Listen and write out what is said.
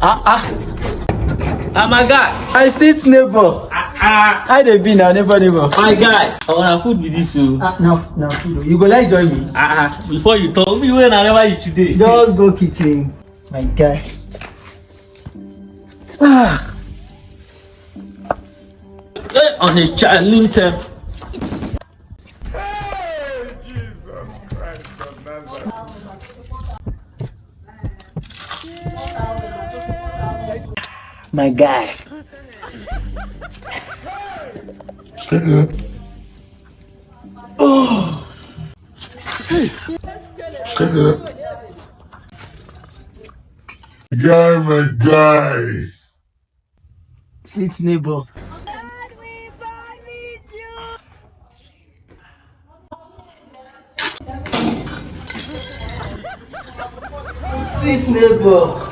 My guy. My street neighbor. How they be now, neighbor? My guy. I wanna food with this too. Now food. You go like join me? Before you talk, me when I never eat today. Just go kitchen. My guy. On a challenge time. My guy. Oh. Guy, my guy. Sweet neighbor. Sweet neighbor.